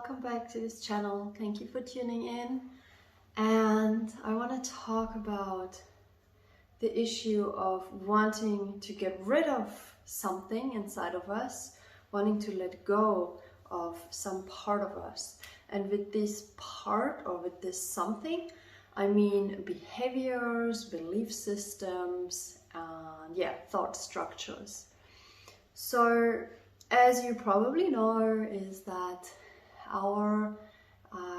welcome back to this channel. Thank you for tuning in. And I want to talk about the issue of wanting to get rid of something inside of us, wanting to let go of some part of us. And with this part, or with this something, I mean behaviors, belief systems, and thought structures. So as you probably know, is that our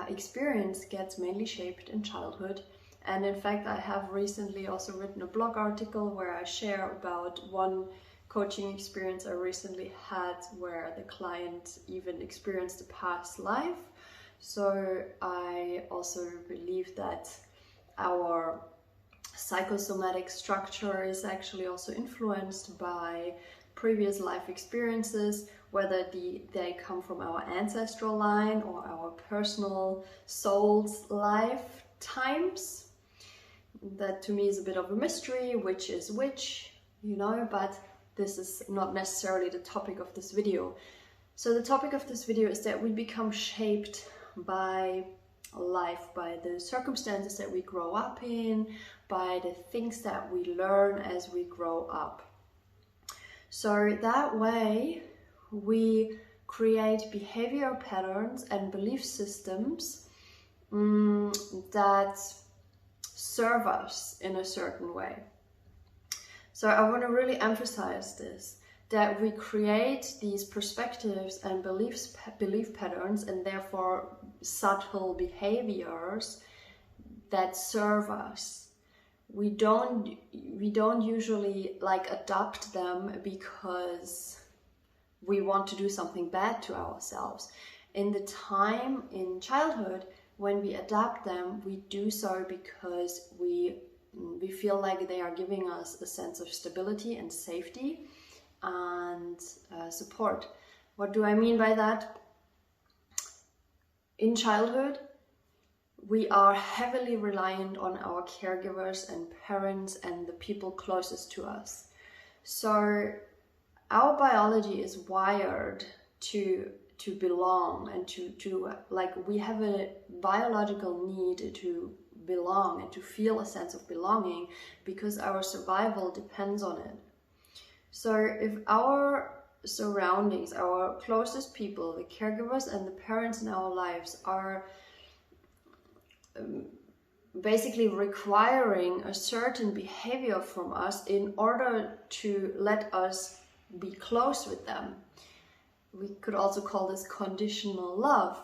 experience gets mainly shaped in childhood. And in fact, I have recently also written a blog article where I share about one coaching experience I recently had where the client even experienced a past life. So I also believe that our psychosomatic structure is actually also influenced by previous life experiences, whether they come from our ancestral line or our personal soul's lifetimes. That to me is a bit of a mystery, which is which, but this is not necessarily the topic of this video. So the topic of this video is that we become shaped by life, by the circumstances that we grow up in, by the things that we learn as we grow up. So that way we create behavior patterns and belief systems that serve us in a certain way. So I want to really emphasize this, that we create these perspectives and belief patterns and therefore subtle behaviors that serve us. We don't usually adopt them because we want to do something bad to ourselves. In the time in childhood when we adapt them, we do so because we feel like they are giving us a sense of stability and safety and support. What do I mean by that? In childhood, we are heavily reliant on our caregivers and parents and the people closest to us. So our biology is wired to belong and to we have a biological need to belong and to feel a sense of belonging because our survival depends on it. So if our surroundings, our closest people, the caregivers and the parents in our lives are basically requiring a certain behavior from us in order to let us be close with them. We could also call this conditional love.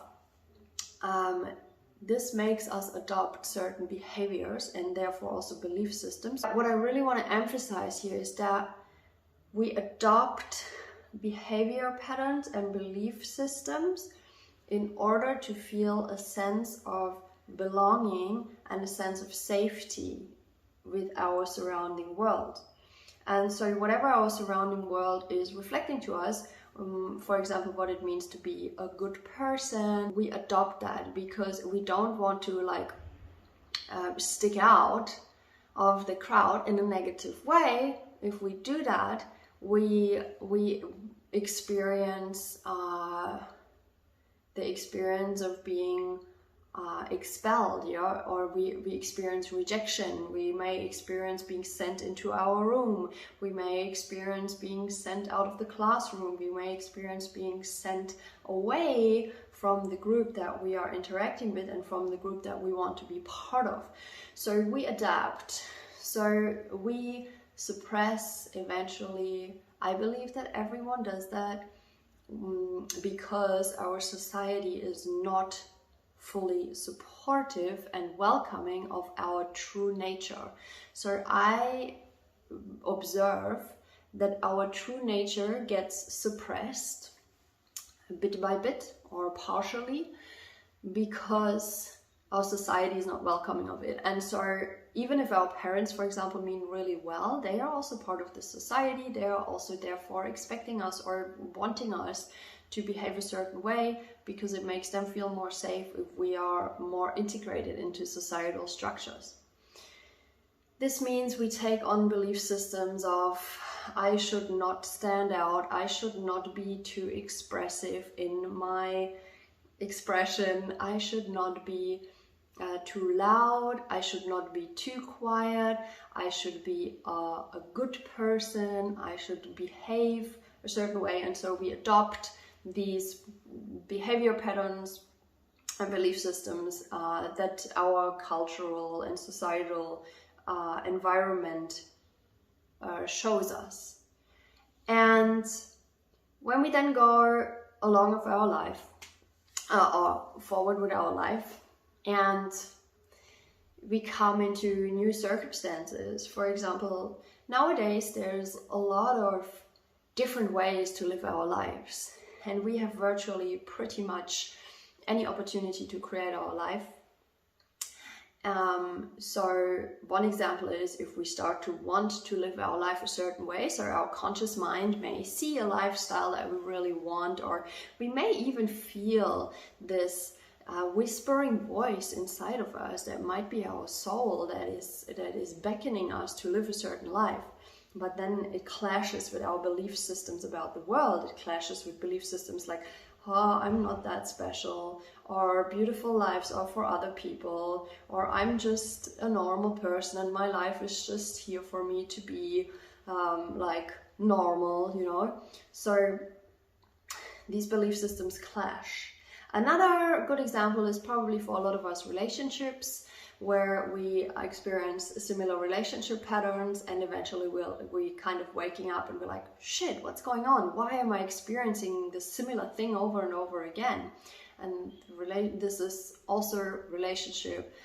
This makes us adopt certain behaviors and therefore also belief systems. What I really want to emphasize here is that we adopt behavior patterns and belief systems in order to feel a sense of belonging and a sense of safety with our surrounding world. And so whatever our surrounding world is reflecting to us, for example, what it means to be a good person, we adopt that because we don't want to stick out of the crowd in a negative way. If we do that, we experience the experience of being expelled, or we experience rejection. We may experience being sent into our room. We may experience being sent out of the classroom. We may experience being sent away from the group that we are interacting with and from the group that we want to be part of. So we adapt. So we suppress eventually. I believe that everyone does that because our society is not fully supportive and welcoming of our true nature. So I observe that our true nature gets suppressed bit by bit or partially because our society is not welcoming of it. And so even if our parents, for example, mean really well, they are also part of the society. They are also therefore expecting us or wanting us to behave a certain way because it makes them feel more safe if we are more integrated into societal structures. This means we take on belief systems of I should not stand out, I should not be too expressive in my expression, I should not be too loud, I should not be too quiet, I should be a good person, I should behave a certain way. And so we adopt these behavior patterns and belief systems that our cultural and societal environment shows us. And when we then go along with our life, or forward with our life, and we come into new circumstances. For example, nowadays there's a lot of different ways to live our lives, and we have virtually pretty much any opportunity to create our life. So one example is if we start to want to live our life a certain way, so our conscious mind may see a lifestyle that we really want, or we may even feel this whispering voice inside of us that might be our soul that is beckoning us to live a certain life. But then it clashes with our belief systems about the world. It clashes with belief systems like, oh, I'm not that special, or beautiful lives are for other people, or I'm just a normal person and my life is just here for me to be like normal, you know. So these belief systems clash. Another good example is probably for a lot of us relationships, where we experience similar relationship patterns, and eventually we kind of waking up and we're like, shit, what's going on? Why am I experiencing this similar thing over and over again? And this is also relationship,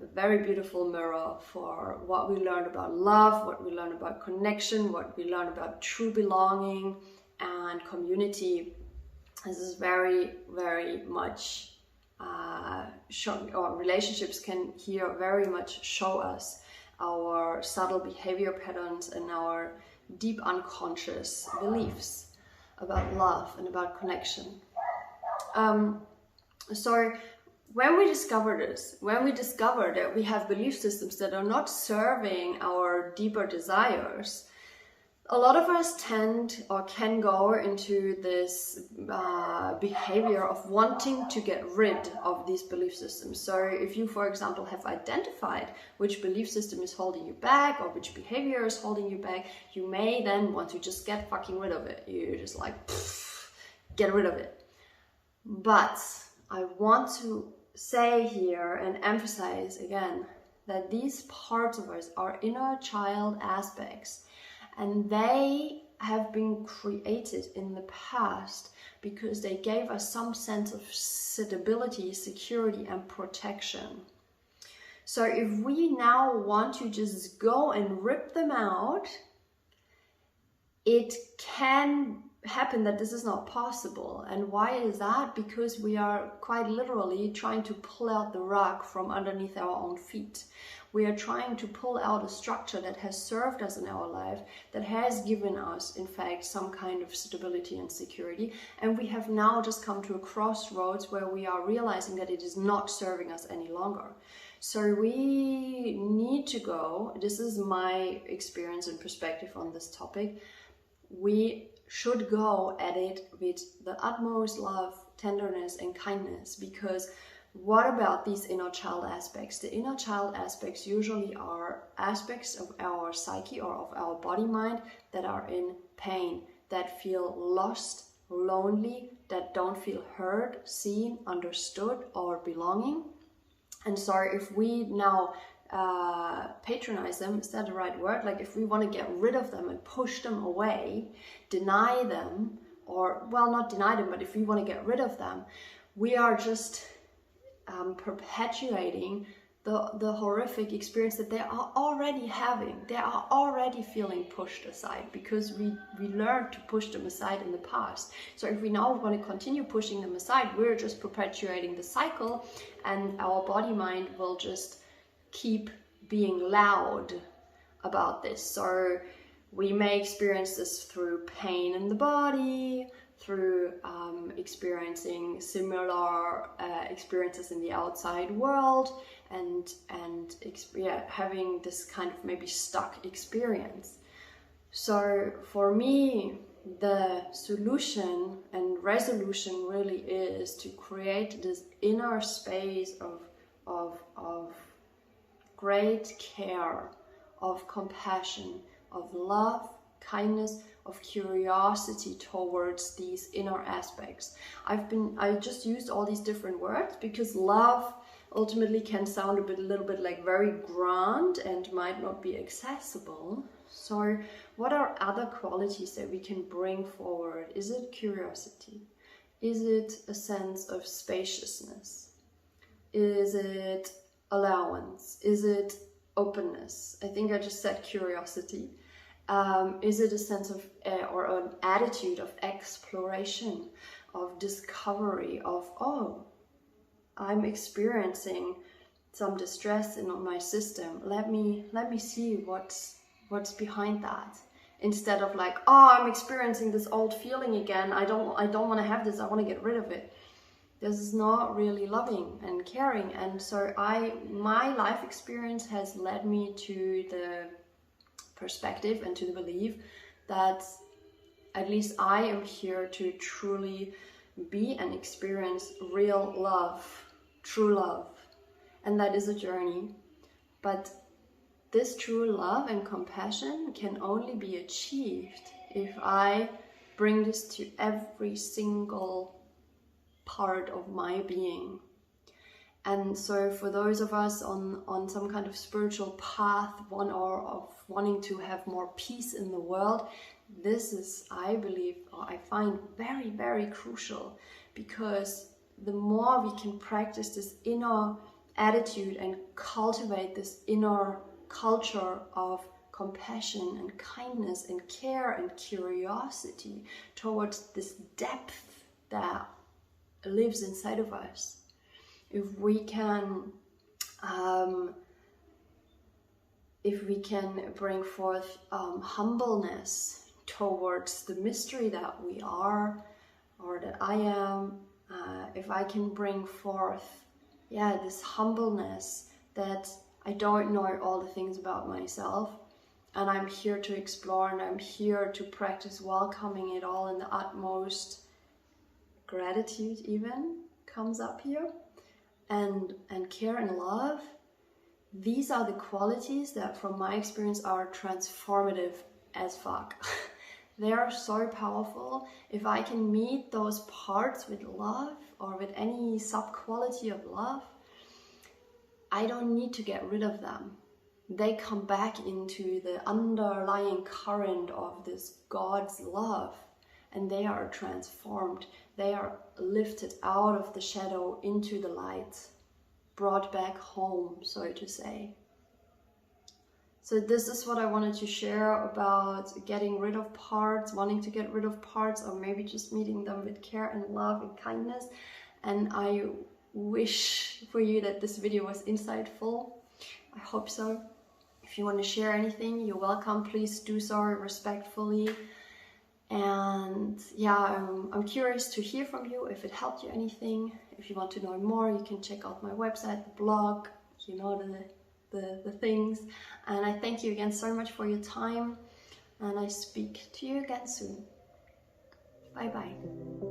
a very beautiful mirror for what we learned about love, what we learned about connection, what we learned about true belonging and community. This is very, very much or relationships can here very much show us our subtle behavior patterns and our deep unconscious beliefs about love and about connection. So when we discover this, when we discover that we have belief systems that are not serving our deeper desires, a lot of us tend or can go into this behavior of wanting to get rid of these belief systems. So if you, for example, have identified which belief system is holding you back or which behavior is holding you back, you may then want to just get fucking rid of it. You just like, get rid of it. But I want to say here and emphasize again that these parts of us are inner child aspects. And they have been created in the past because they gave us some sense of stability, security, and protection. So if we now want to just go and rip them out, it can happen that this is not possible. And why is that? Because we are quite literally trying to pull out the rug from underneath our own feet. We are trying to pull out a structure that has served us in our life, that has given us, in fact, some kind of stability and security. And we have now just come to a crossroads where we are realizing that it is not serving us any longer. So we need to go, this is my experience and perspective on this topic, we should go at it with the utmost love, tenderness, and kindness, because what about these inner child aspects? The inner child aspects usually are aspects of our psyche or of our body mind that are in pain, that feel lost, lonely, that don't feel heard, seen, understood, or belonging. And so if we now patronize them, is that the right word? Like if we want to get rid of them and push them away, deny them, or well, not deny them, but if we want to get rid of them, we are just perpetuating the horrific experience that they are already having. They are already feeling pushed aside because we learned to push them aside in the past. So if we now want to continue pushing them aside, we're just perpetuating the cycle, and our body mind will just keep being loud about this. So we may experience this through pain in the body, through experiencing similar experiences in the outside world, and having this kind of maybe stuck experience. So for me, the solution and resolution really is to create this inner space of great care, of compassion, of love, kindness, of curiosity towards these inner aspects. I just used all these different words because love ultimately can sound a little bit like very grand and might not be accessible. So what are other qualities that we can bring forward? Is it curiosity? Is it a sense of spaciousness? Is it allowance? Is it openness? I think I just said curiosity. Is it a sense of or an attitude of exploration, of discovery, of, oh, I'm experiencing some distress in my system. Let me see what's behind that. Instead of like, oh, I'm experiencing this old feeling again. I don't want to have this. I want to get rid of it. This is not really loving and caring. And so my life experience has led me to the perspective and to the belief that at least I am here to truly be and experience real love, true love. And that is a journey. But this true love and compassion can only be achieved if I bring this to every single part of my being. And so for those of us on some kind of spiritual path, of wanting to have more peace in the world, this is, I believe, or I find very, very crucial, because the more we can practice this inner attitude and cultivate this inner culture of compassion and kindness and care and curiosity towards this depth that lives inside of us, if we can bring forth humbleness towards the mystery that we are, or that I am, if I can bring forth, this humbleness that I don't know all the things about myself, and I'm here to explore, and I'm here to practice welcoming it all in the utmost gratitude even comes up here, and care and love. These are the qualities that from my experience are transformative as fuck. They are so powerful. If I can meet those parts with love, or with any sub-quality of love, I don't need to get rid of them. They come back into the underlying current of this God's love, and they are transformed. They are lifted out of the shadow into the light, brought back home, so to say. So this is what I wanted to share about getting rid of parts, wanting to get rid of parts, or maybe just meeting them with care and love and kindness. And I wish for you that this video was insightful. I hope so. If you want to share anything, you're welcome. Please do so respectfully. And I'm curious to hear from you if it helped you anything. If you want to know more, you can check out my website, the blog, the things. And I thank you again so much for your time, and I speak to you again soon. Bye bye.